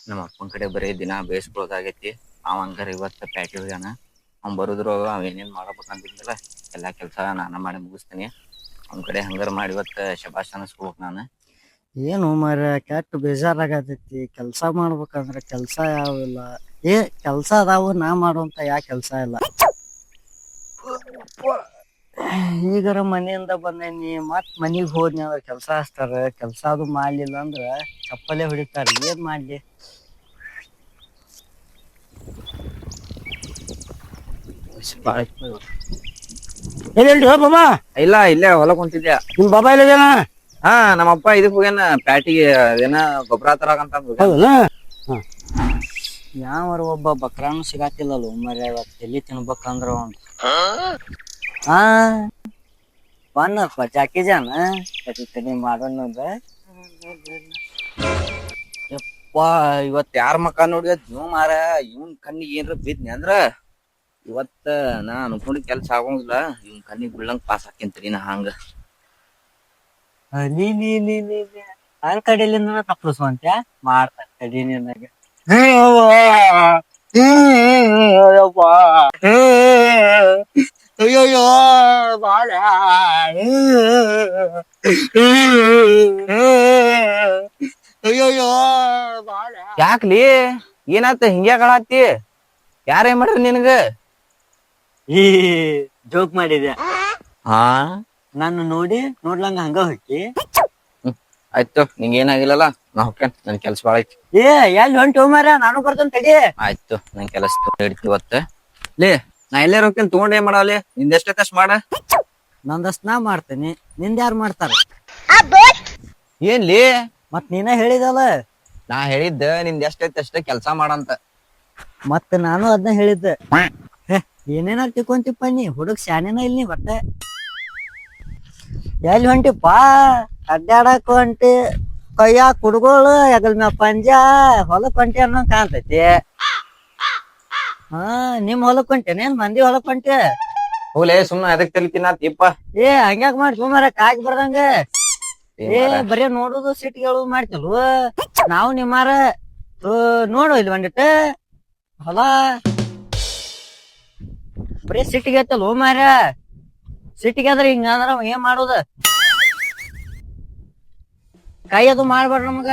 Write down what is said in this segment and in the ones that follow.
ನಮ್ಮ ಅಪ್ಪನ ಕಡೆ ಬರೀ ದಿನ ಬೇಯಿಸ್ಕೊಳ್ಳೋದಾಗೈತಿ. ಅವ ಹಂಗಾರ ಇವತ್ತ ಪ್ಯಾಟಿ ಹೋಗ್ಯಾನ. ಅವ್ನ್ ಬರುದ್ರು ಅವ ಏನೇನ್ ಮಾಡ್ಬೇಕಂತಿದ್ದಲ್ಲ ಎಲ್ಲಾ ಕೆಲ್ಸ ನಾನ ಮಾಡಿ ಮುಗಿಸ್ತೀನಿ. ಅವ್ನ ಕಡೆ ಹಂಗಾರ ಮಾಡಿ ಇವತ್ತ ಶಬಾಷ್ ಅನಸ್ಕೋಬೇಕು ನಾನು. ಏನು ಮರ ಕೆಟ್ಟ ಬೇಜಾರಾಗತೈತಿ. ಕೆಲ್ಸ ಮಾಡ್ಬೇಕಂದ್ರ ಕೆಲ್ಸ ಯಾವಿಲ್ಲ. ಏ ಕೆಲ್ಸ ಅದಾವು, ನಾ ಮಾಡುವಂತ ಯಾ ಕೆಲ್ಸ ಇಲ್ಲ. ಈಗರ ಮನೆಯಿಂದ ಬಂದೇನಿ, ಮತ್ ಮನಿಗ್ ಹೋದ್ನಿ ಅಂದ್ರ ಕೆಲ್ಸ ಹಚ್ತಾರ. ಕೆಲ್ಸ ಅದು ಮಾಡ್ಲಿಲ್ಲ ಅಂದ್ರ ಚಪ್ಪಲೆ ಹೊಡಿತಾರ. ಏನ್ ಮಾಡ್ಲಿ? ಎಲ್ಲಿ ಬಾಬಾ? ಇಲ್ಲ, ಇಲ್ಲೇ ಹೊಲಕ್ ಹೊಂಟಿದ್ಯಾ? ನಿಮ್ ಬಾಬಾ ಇಲ್ಲದೇನ? ಹಾ, ನಮ್ಮಪ್ಪ ಇದಕ್ ಹೋಗ್ಯಾನ ಪ್ಯಾಟಿಗೆ. ಅದೇನ ಗೊಬ್ಬರ ತರಾಕಂತ ಹೋಗ್ಯಾನ. ಹೌದಾ? ಯಾವರ ಒಬ್ಬ ಬಕ್ರಾನು ಸಿಗಾತಿಲ್ಲಲ್ಲ ಮರ. ಇವತ್ತು ಎಲ್ಲಿ ತಿನ್ಬೇಕಂದ್ರ ಒಂದು ಹಾ ಬನ್ನಪ್ಪ ಜಾಕಿ ಜಾನ ತಡಿ ಮಾಡೋಣದ. ಯಪ್ಪಾ, ಇವತ್ ಯಾರ ಮಕ್ಕ ನೋಡಿ ನೀವು ಮಾರ. ಇವನ್ ಕಣ್ಣಿಗೆ ಏನ್ರ ಬಿದ್ನಿ ಅಂದ್ರ ಇವತ್ತ ನಾ ಅನ್ಕೊಂಡಿದ್ ಕೆಲ್ಸ ಆಗೋಂಗಿಲ್ಲ. ಇವನ್ ಕಣ್ಣಿಗೆ ಬೀಳಂಗ್ ಪಾಸ್ ಹಾಕೇಂತರಿ ನಾ ಹಂಗ. ನನ್ ಕಡೆಯಿಂದ ತಪ್ಪಸ್ವಂತ ಮಾಡ್ತಾರ ತಡಿ ನಿನಗೆ. ಅಯ್ಯಯ್ಯೋ ಬಾಳ ಅಯ್ಯಯ್ಯೋ ಬಾಳ. ಯಾಕ್ಲಿ ಏನಾತ ಹಿಂಗ್ಯಾಗಳಾತಿ? ಯಾರೇನ್ ಮಾಡ್ರಿ ನಿನಗ? ಈ ಜೋಕ್ ಮಾಡಿದೆ. ಹಾ, ನಾನು ನೋಡ್ಲಂಗ ಹಂಗ ಹೋಗಿ. ಆಯ್ತು, ನಿಂಗ ಏನಾಗಿಲ್ಲಲ್ಲ. ನಾ ಹೊಕ್ಕೇನ್, ನನ್ ಕೆಲ್ಸ ಬಾಳ ಐತಿ. ಏ ಎಲ್ಲಿ ಹೊಂಟು ಮಾರ? ನಾನು ಬರ್ತೇನೆ ತಡಿ. ಆಯ್ತು, ನನ್ ಕೆಲಸ ಹಿಡಿತಿ ಇವತ್ತ. ಲೇ, ನಾ ಎಲ್ಲಾರ ಹೋಗ್ತೇನೆ. ತಗೊಂಡ್ ಏನ್ ಮಾಡಲಿ? ನಿಂದೆಷ್ಟೈತಷ್ಟ ಮಾಡ. ನಂದಸ್ಟ್ ನಾ ಮಾಡ್ತೇನೆ, ನಿಂದ ಯಾರು ಮಾಡ್ತಾರ? ಏನ್ಲಿ? ಮತ್ ನೀನ ಹೇಳಿದಲ್ಲ. ನಾ ಹೇಳಿದ್ದ ನಿಂದ ಎಷ್ಟೈತಿ ಅಷ್ಟ ಕೆಲ್ಸ ಮಾಡಂತ. ಮತ್ ನಾನು ಅದನ್ನ ಹೇಳಿದ್ದೆ. ಏನೇನ ತಿಕ್ಕೊಂತಿಪ್ಪ ನೀ? ಹುಡುಗ ಶಾನೇನ ಇಲ್ಲಿ ನೀ ಬಟ್ಟೆ. ಎಲ್ಲಿ ಹೊಂಟಿಪ್ಪಾ? ಅಡ್ಡಾಡಕ್ ಹೊಂಟಿ, ಕೈಯ ಕುಡ್ಗೋಳು ಹೆಗಲ್ ಮ್ಯಾಗ ಪಂಜಾ, ಹೊಲಕ್ ಹೊಂಟಿ ಅನ್ನೋ ಕಾಣ್ತೈತಿ. ಹಾ, ನಿಮ್ ಹೊಲಕ್ ಹೊಂಟೇನೇನ್ ಮಂದಿ ಹೊಲಕ್ ಹೊಂಟಿ? ಹೋಗ್ಲೇ, ಸುಮ್ನ ಎದಕ್ ತಲಿತಿನಾತಿಪ್ಪ. ಏ ಹಂಗ್ಯಾಕ್ ಮಾಡ್ತೀವಿ ಮಾರ, ಕಾಗಿ ಬರ್ದಂಗ. ಏ ಮಾರ, ಬರೀ ನೋಡುದು ಸಿಟಿಗೆ ಹೇಳುದು ಮಾಡ್ತಿಲ್ವ? ನಾವು ನಿಮ್ಮಾರ ನೋಡು ಇಲ್ಲಿ ಬಂದಿಟ್ಟ ಹೊಲ ಬರೀ ಸಿಟಿಗೆ ಐತಲ್ವ ಮಾರ. ಸಿಟಿಗೆ ಆದ್ರೆ ಹಿಂಗಂದ್ರ ಏನ್ ಮಾಡುದ? ಕೈ ಅದು ಮಾಡ್ಬೇಡ್ರ ನಮಗ.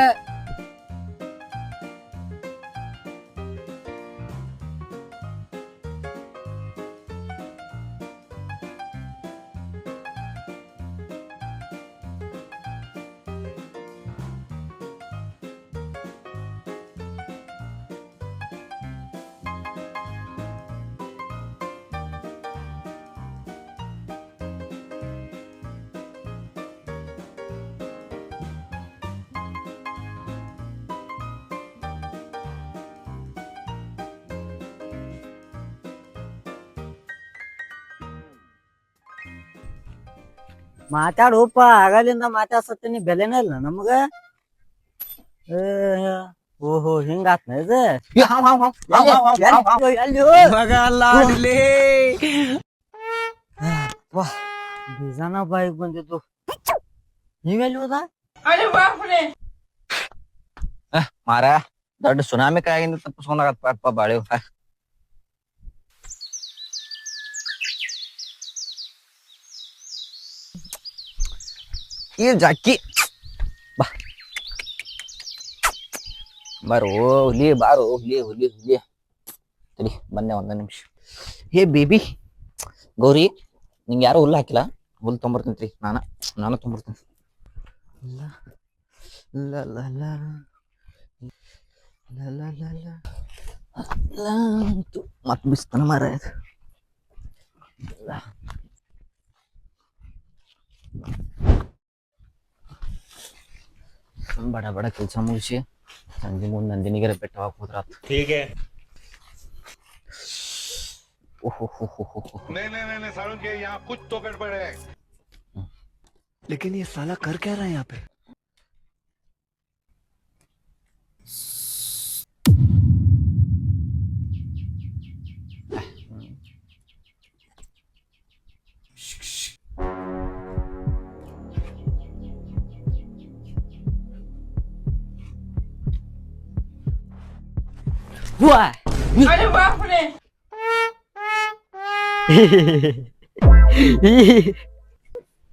ಮಾತಾಡೋಪ, ಆಗಲಿಂದ ಮಾತಾಡ್ಸತ್ತೀನಿ, ಬೆಲೆನೇ ಇಲ್ಲ ನಮಗ. ಓಹೋ, ಹಿಂಗಾತ್ನ ಇದು? ಬೀಜಾನ ಬಾಯಿಗೆ ಬಂದಿದ್ದು. ನೀವೆಲ್ಲಿ ಹೋದ? ಮಾರ ದೊಡ್ಡ ಸುನಾಮಿ ಕಾಯಿಯಿಂದ ತಪ್ಪಿಸ್ಕೊಂಡಾಗಪ್ಪ ಬಾಳಿ. ಈ ಜಾಕಿ ಬಾ, ಬಾರೋ ಹುಲಿ, ಬಾರೋ ಹುಲಿ ಹುಲಿ ಹುಲಿ. ತಡಿ ಬಂದೆ, ಒಂದ ನಿಮಿಷ. ಹೇ ಬೇಬಿ ಗೌರಿ, ನಿಂಗೆ ಯಾರು ಹುಲ್ಲು ಹಾಕಿಲ್ಲ. ಹುಲ್ಲು ತೊಂಬರ್ತೀನಿ, ನಾನು ತೊಂಬರ್ತೀನಿ. ಮತ್ ಬಿಸ್ತಾನ ಮಾರ. ಬಡ ಬಡ ಕೆಲಸ ಮುಗಿಸಿ ಸಂಜೆ ಮುಂದೆ ನಂದಿನಿಗೆ ಬೆಟ್ಟ ಹೋದ್ರ. नहीं नहीं नहीं नहीं सारुण के यहाँ कुछ तो गड़बड़ है। लेकिन ये साला कर क्या रहा है यहाँ पे?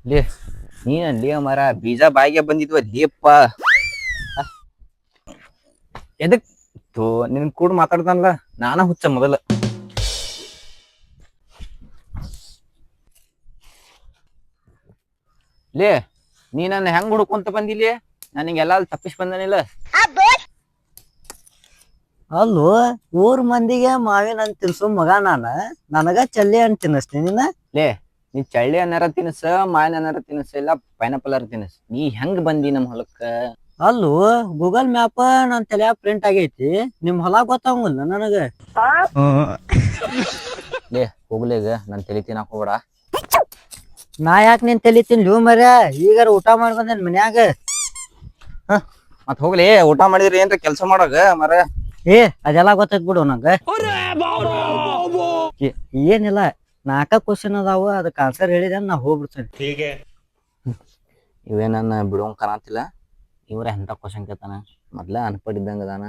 ಲೇ ನೀನಲ್ಲಿ ಮರ ಬೀಜ ಬಾಯಿಗೆ ಬಂದಿದ್ವ ಲೇಪ್ಪ ಎದಕ್ ತೋ ನಿನ್ ಕೂಡ ಮಾತಾಡ್ತಾನಲ್ಲ ನಾನ ಹುಚ್ಚ ಮೊದಲ ಲೇ ನೀ ನನ್ನ ಹೆಂಗ್ ಹುಡ್ಕೊಂತ ಬಂದಿಲ್ಲಿ ನನಗೆಲ್ಲ ತಪ್ಪಿಸ್ ಬಂದನಿಲ್ಲ ಅಲ್ಲೋ ಊರ್ ಮಂದಿಗೆ ಮಾವಿನ ಹಣ್ಣ್ ತಿನ್ಸು ಮಗ ನನಗ ಚಲ್ಲಿ ಹಣ್ಣ್ ತಿನ್ನಿಸ್ತೀನಿ ನೀನ ಲೇ ನೀ ಚಳ್ಳಿ ಅನ್ನಾರ ತಿನ್ಸ ಮಾವಿನ ಅನ್ನಾರ ತಿನ್ಸ ಇಲ್ಲ ಪೈನಾಪಲ್ ಅರ ತಿನ್ಸ ನೀ ಹೆಂಗ್ ಬಂದಿ ನಮ್ ಹೊಲಕ್ಕ ಅಲ್ಲೋ ಗೂಗಲ್ ಮ್ಯಾಪ್ ನನ್ ತಲೆಯಾಗ ಪ್ರಿಂಟ್ ಆಗೈತಿ ನಿಮ್ ಹೊಲ ಗೊತ್ತಾಗಂಗಿಲ್ಲ ನನಗ ಲೇ ಹೋಗ್ಲೇಗ ನನ್ ತಲೆ ತಿನ್ನಾಕ ಹೋಗ್ಬೇಡ ನಾ ಯಾಕೆ ನಿನ್ ತಲಿ ತಿನ್ಲಿ ಮರ್ಯ ಈಗಾರ ಊಟ ಮಾಡಿ ಬಂದೇನ್ ಮನ್ಯಾಗ ಮತ್ ಹೋಗ್ಲಿ ಊಟ ಮಾಡಿದ್ರಿ ಏನ್ರ ಕೆಲ್ಸ ಮಾಡಾಗ ಮರ ಅದೆಲ್ಲ ಗೊತ್ತೈತ್ ಬಿಡು ನಂಗ ಏನಿಲ್ಲ 4 ಕ್ವಶನ್ ಅದಾವ ಅದಕ್ಕೆ ಆನ್ಸರ್ ಹೇಳಿದ ನಾ ಹೋಗ್ಬಿಡ್ತೇನೆ ಇವೇ ನನ್ನ ಬಿಡೋಂಗ್ ಕಾಣತಿಲ್ಲ ಇವ್ರ ಎಂತ ಕ್ವಶನ್ ಕೇಳ್ತಾನ ಮೊದ್ಲ ಅನ್ಪಡ್ ಇದ್ದಂಗ ಅದಾನ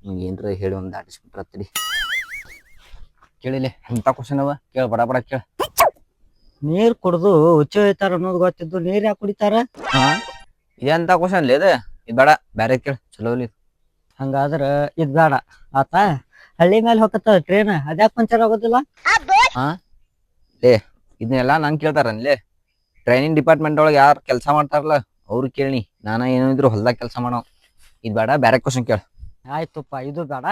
ನಿಂಗೆ ಏನ್ರ ಹೇಳಿ ಒಂದ್ ದಾಟಿಸ್ಬಿಟ್ರತ್ತಡಿ ಕೇಳಿಲೆ ಎಂತ ಕ್ವಶನ್ ಅವ ಕೇಳ ಬಡ ಬಡ ಕೇಳ ನೀರ್ ಕುಡ್ದು ಹುಚ್ಚ ಹೋಯ್ತಾರ ಅನ್ನೋದು ಗೊತ್ತಿದ್ದು ನೀರ್ ಯಾಕೆ ಕುಡಿತಾರ ಇದಂತ ಕ್ವಶನ್ ಲೇ ಇದ್ ಬೇಡ ಬ್ಯಾರೆ ಕೇಳ ಚಲೋ ಹಂಗಾದ್ರ ಇದ್ ಬೇಡ ಆತ ಹಳ್ಳಿ ಮೇಲೆ ಹೋಗತ್ತ ಟ್ರೈನ್ ಅದ್ಯಾಕ್ ಪಂಚರ್ ಆಗೋದಿಲ್ಲ ಇದನ್ನೆಲ್ಲಾ ನಂಗೆ ಕೇಳ್ತಾರನ್ಲೇ ಟ್ರೈನಿಂಗ್ ಡಿಪಾರ್ಟ್ಮೆಂಟ್ ಒಳಗೆ ಯಾರು ಕೆಲಸ ಮಾಡ್ತಾರಲ್ಲ ಅವ್ರು ಕೇಳಿ ನಾನ ಏನಿದ್ರು ಹೊಲ್ದಾಗ ಕೆಲಸ ಮಾಡೋ ಇದ್ ಬೇಡ ಬ್ಯಾರೆ ಕ್ವಶನ್ ಕೇಳ ಆಯ್ತುಪ್ಪ ಇದು ಬೇಡ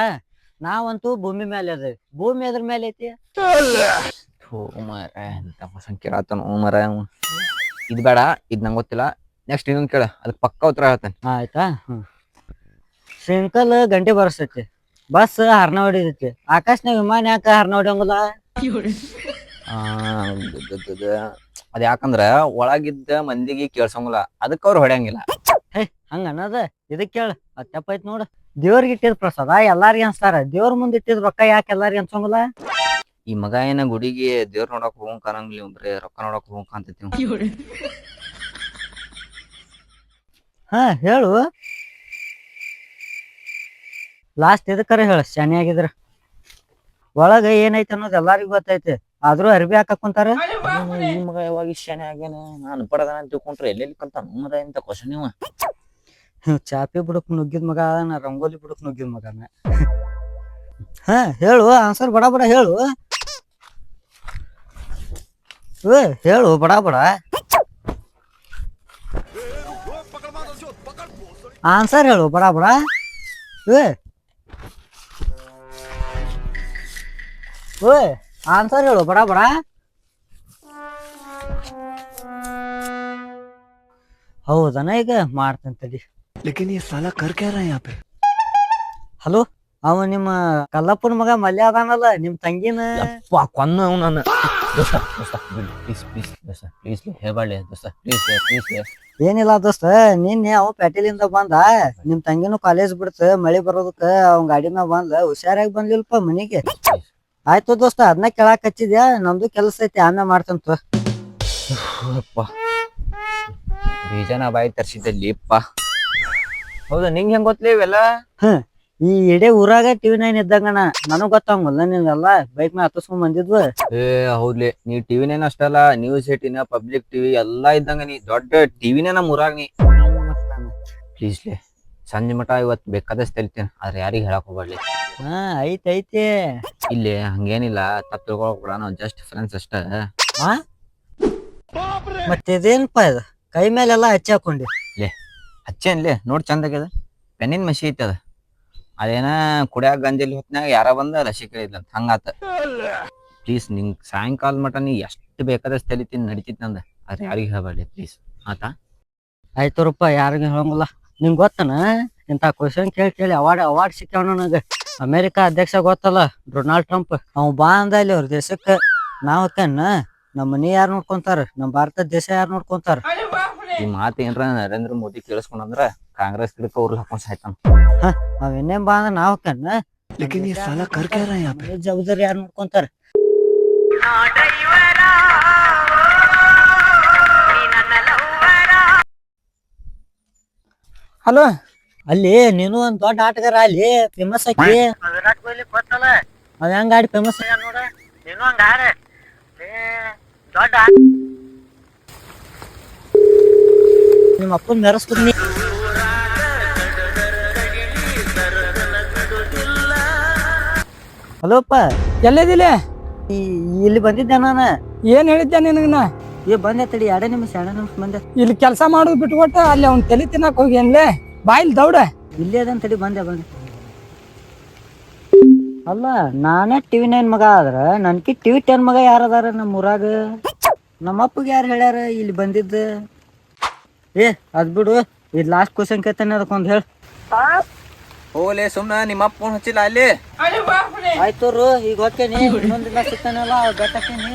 ನಾವಂತೂ ಭೂಮಿ ಮೇಲೆ ಅದೇವಿ ಭೂಮಿ ಅದ್ರ ಮೇಲೆ ಐತಿ ಎಂತ ಕ್ವಶನ್ ಕೇಳತ್ತಾನ ಮರ ಇದ್ ಬೇಡ ಇದ್ ನಂಗೆ ಗೊತ್ತಿಲ್ಲ ನೆಕ್ಸ್ಟ್ ಇನ್ನೊಂದು ಕೇಳ ಅದಕ್ಕೆ ಪಕ್ಕ ಉತ್ತರ ಹೇಳ್ತಾನೆ ಆಯ್ತಾ ಸಿಂಕಲ್ ಗಂಟೆ ಬರ್ಸ್ತೈತಿ ಬಸ್ ಹರ್ನ ಹೊಡಿತೈತಿ ಆಕಾಶನಾಗ ವಿಮಾನ ಯಾಕ ಹರ್ನ ಹೊಡಿಯಂಗಿಲ್ಲ ಅದ್ ಯಾಕಂದ್ರ ಒಳಗಿದ್ದ ಮಂದಿಗೆ ಕೇಳ್ಸಂಗಿಲ್ಲ ಅದಕ್ಕ ಅವ್ರು ಹೊಡ್ಯಂಗಿಲ್ಲ ಹಂಗ ಅನ್ನದ ಇದಕ್ ಕೇಳ ಅದ್ ತಪ್ಪೈತ್ ನೋಡ ದೇವ್ರಿಗೆ ಇಟ್ಟಿದ್ ಪ್ರಸಾದ ಎಲ್ಲಾರಿಗೆ ಅನ್ಸ್ತಾರ ದೇವ್ರ ಮುಂದ್ ಇಟ್ಟಿದ್ ರೊಕ್ಕ ಯಾಕೆ ಎಲ್ಲಾರಿಗೆ ಅನ್ಸಂಗಿಲ್ಲ ಈ ಮಗ ಏನ ಗುಡಿಗೆ ದೇವ್ರ ನೋಡಕ್ ಹೋಗಂಗ್ ಕಾಣಂಗಿಲ್ಲ ಬರೇ ರೊಕ್ಕ ನೋಡಕ್ ಹೋಗಂಗ್ ಕಾಣ್ತೈತಿ ಹೇಳು ಲಾಸ್ಟ್ ಇದಕ್ಕರ ಹೇಳ ಶಾನಿ ಆಗಿದ್ರ ಒಳಗ ಏನೈತಿ ಅನ್ನೋದು ಎಲ್ಲಾರಿಗೂ ಗೊತ್ತೈತಿ ಆದ್ರೂ ಅರ್ಬಿ ಹಾಕಕ್ ಕುಂತಾರ ಈ ಮಗ ಯಾವಾಗ ಶಾನೆ ಆಗ್ಯಾನ ನಾನು ಪಡದ ತಿಳ್ಕೊಂಡ್ರೆ ಎಲ್ಲೆಲ್ಲಿ ಕಲ್ತಾನ ಮರ ಇಂತ ಕ್ವಶನ್ ಇವ ಚಾಪಿ ಬುಡಕ್ ನುಗ್ಗಿದ್ ಮಗ ನಾ ರಂಗೋಲಿ ಬುಡಕ್ ನುಗ್ಗಿದ್ ಮಗನ ಹೇಳು ಆನ್ಸರ್ ಬಡ ಬಡ ಹೇಳು ಹೇಳು ಬಡ ಬಡ ಆನ್ಸರ್ ಹೇಳು ಬಡ ಬಡ ಆನ್ಸರ್ ಹೇಳು ಬಡ ಬಡ ಹೌದನ ಈಗ ಮಾಡ್ತಂತಡಿ ಹಲೋ ಅವ ನಿಮ್ಮ ಕಲ್ಲಪ್ಪನ ಮಗ ಮಲ್ಯ ಅದಾನಲ್ಲ ನಿಮ್ ತಂಗಿನ ಕೊನ್ನು ನಾನು ಪ್ಲೀಸ್ ಹೇಳ್ಬಾಡ್ಲಿ ದೋಸ್ತ ಪ್ಲೀಸ್ ಏನಿಲ್ಲ ದೋಸ್ತ ನಿನ್ನೆ ಅವ ಪ್ಯಾಟೆಲಿಂದ ಬಂದ ನಿಮ್ ತಂಗಿನೂ ಕಾಲೇಜ್ ಬಿಡ್ತ ಮಳಿ ಬರೋದಕ್ಕ ಅವ್ನ ಗಾಡಿ ಮ್ಯಾಗ ಬಂದ ಹುಷಾರಾಗಿ ಬಂದಿಲ್ಪ ಮನಿಗೆ ಆಯ್ತು ದೋಸ್ತ ಅದನ್ನ ಕೇಳಾಕ್ ಹಚ್ಚಿದ್ಯಾ ನಮ್ದು ಕೆಲಸ ಐತಿ ಆಮೇಲೆ ಮಾಡ್ತಂತ ಬೀಜನ ಬಾಯಿ ತರ್ಸಿದ್ದಲ್ಲಿಪ್ಪ ಹೌದಾ ನಿಂಗೆ ಹೆಂಗ್ ಗೊತ್ತಲೇ ಇವೆಲ್ಲ ಈ ಇಡೇ ಊರಾಗ TV9 ಇದ್ದಂಗಣ ನನಗ್ ಗೊತ್ತಾಗಲ್ಲ ನಿನ್ನೆಲ್ಲ ಬೈಕ್ ಮ್ಯಾಗ ಹತ್ತಿಸ್ಕೊಂಡ್ ಬಂದಿದ್ವು ಹೌದ್ಲಿ ನೀ ಟಿವಿನೇನ ಅಷ್ಟಲ್ಲ ನ್ಯೂಸ್ 18 ಪಬ್ಲಿಕ್ ಟಿವಿ ಎಲ್ಲಾ ಇದ್ದಂಗ ನೀ ದೊಡ್ಡ ಟಿವಿನೇ ನಮ್ ಊರಾಗ ನೀ ಪ್ಲೀಸ್ಲೇ ಸಂಜೆ ಮಟ ಇವತ್ ಬೇಕಾದಷ್ಟು ತಲಿತೇನೆ ಆದ್ರೆ ಯಾರಿಗ ಹೇಳಕ್ ಹೋಗ್ಬಾಡ್ಲಿ ಐತಿ ಇಲ್ಲಿ ಹಂಗೇನಿಲ್ಲ ತಪ್ಪು ತಿಳ್ಕೊಳಕ್ ಕೂಡ ನಾವು ಜಸ್ಟ್ ಫ್ರೆಂಡ್ಸ್ ಅಷ್ಟ ಮತ್ತೆ ಇದೇನಪ್ಪ ಇದು ಕೈ ಮೇಲೆಲ್ಲ ಹಚ್ಚಿ ಹಾಕೊಂಡಿ ಹಚ್ಚೇನ್ಲಿ ನೋಡ್ ಚಂದ ಆಗ್ಯದ ಪೆನ್ನಿನ ಮಸಿ ಐತಿ ಅದ ಅದೇನ ಕುಡಿಯಾಕ ಗಂಜಲಿ ಹೊತ್ನಾಗ ಯಾರ ಬಂದ ಲಸಿ ಕೇಳಿದ್ಲಂತ ಹಂಗಾತ ಪ್ಲೀಸ್ ನಿಂಗ್ ಸಾಯಂಕಾಲ ಮಟ ನೀ ಎಷ್ಟು ಬೇಕಾದಷ್ಟು ತಲಿತೀನಿ ನಡಿತಿತ್ ನಂದ ಆದ್ರೆ ಯಾರಿಗ ಹೇಳ್ಬಾರ್ಲಿ ಪ್ಲೀಸ್ ಆತಾ ಆಯ್ತುರಪ್ಪ ಯಾರಿಗ ಹೇಳಂಗಿಲ್ಲ ನಿಂಗ್ ಗೊತ್ತನ ಇಂತ ಕ್ವಶನ್ ಕೇಳಿ ಅವಾರ್ಡ್ ಸಿಕ್ಕಾವ ನನಗ ಅಮೆರಿಕಾ ಅಧ್ಯಕ್ಷ ಗೊತ್ತಲ್ಲ ಡೊನಾಲ್ಡ್ ಟ್ರಂಪ್ ಅವ್ ಬಾ ಅಂದ ಇಲ್ಲಿ ಅವ್ರ ದೇಶಕ್ಕ ನಾವ್ ಕಣ್ಣ ನಮ್ಮ ಮನಿ ಯಾರು ನೋಡ್ಕೊಂತಾರ ನಮ್ ಭಾರತ ದೇಶ ಯಾರು ನೋಡ್ಕೊಂತಾರ ಈ ಮಾತು ಏನ್ರ ನರೇಂದ್ರ ಮೋದಿ ಕೇಳಿಸ್ಕೊಂಡ್ರ ಕಾಂಗ್ರೆಸ್ ಗಿಡಕ ಅವ್ರು ಹಾಕೊಂಡ್ ಸಾಯ್ತಾನ ಅವೇನೇನ್ ಬಾ ಅಂದ್ರ ನಾವ್ ಕಣ್ಣ ಜವಾಬ್ದಾರಿ ಯಾರು ನೋಡ್ಕೊಂತಾರ ಹಲೋ ಅಲ್ಲಿ ನೀನು ಒಂದ್ ದೊಡ್ಡ ಆಟಗಾರ ಅಲ್ಲಿ ಫೇಮಸ್ ಆಕಿ ವಿರಾಟ್ ಕೊಹ್ಲಿ ಗೊತ್ತಲ್ಲ ಅದ ಹೆಂಗ ಆಡಿ ಫೇಮಸ್ ಆಗ್ಯಾನ ನೋಡ ನೀನು ಹಂಗ ಆಡ ದೊಡ್ಡ ನಿಮ್ಮ ಅಪ್ಪನ ಮೆರೆಸ್ತೀನಿ ಹಲೋಪ್ಪ ಎಲ್ಲಿದಿಲ್ಲ ಇಲ್ಲಿ ಬಂದಿದ್ದೆ ನಾನು ಏನ್ ಹೇಳಿದ್ದೆ ನಿನಗನ ಬಂದೆ ತಡಿ 2 ನಿಮಿಷ ಬಂದೆ ಇಲ್ಲಿ ಕೆಲಸ ಮಾಡೋದು ಬಿಟ್ಕೊಟ್ಟ ಅಲ್ಲಿ ಅವ್ನ್ ತಲೆ ತಿನ್ನಕ್ ಹೋಗಿ ಏನ್ಲೆ ಬಾಯಿಲ್ ದೌಡ ಇಲ್ಲೇ ಅದಂತ ತಡಿ ಬಂದೆ ಅಲ್ಲ ನಾನೇ TV9 ಮಗ ಆದ್ರ ನನ್ಕಿ TV10 ಮಗ ಯಾರದಾರ ನಮ್ಮ ಊರಾಗ ನಮ್ಮ ಅಪ್ಪಗೆ ಯಾರು ಹೇಳ್ಯಾರ ಇಲ್ಲಿ ಬಂದಿದ್ದ ಅದ್ ಬಿಡು ಇದು ಲಾಸ್ಟ್ ಕ್ವಶನ್ ಕೇಳ್ತಾನೆ ಅದಕ್ಕೊಂದು ಹೇಳ ಹೋಗ್ಲೇ ಸುಮ್ನ ನಿಮ್ಮ ಅಪ್ಪ ಫೋನ್ ಹಚ್ಚಿಲ್ಲ ಅಲ್ಲಿ ಆಯ್ತು ಈಗ ಹೋಗ್ತೇನಿ ಇನ್ನೊಂದಿನ ಸಿಗ್ತಾನಲ್ಲ ಬೆಟ್ಟಕ್ಕೇನಿ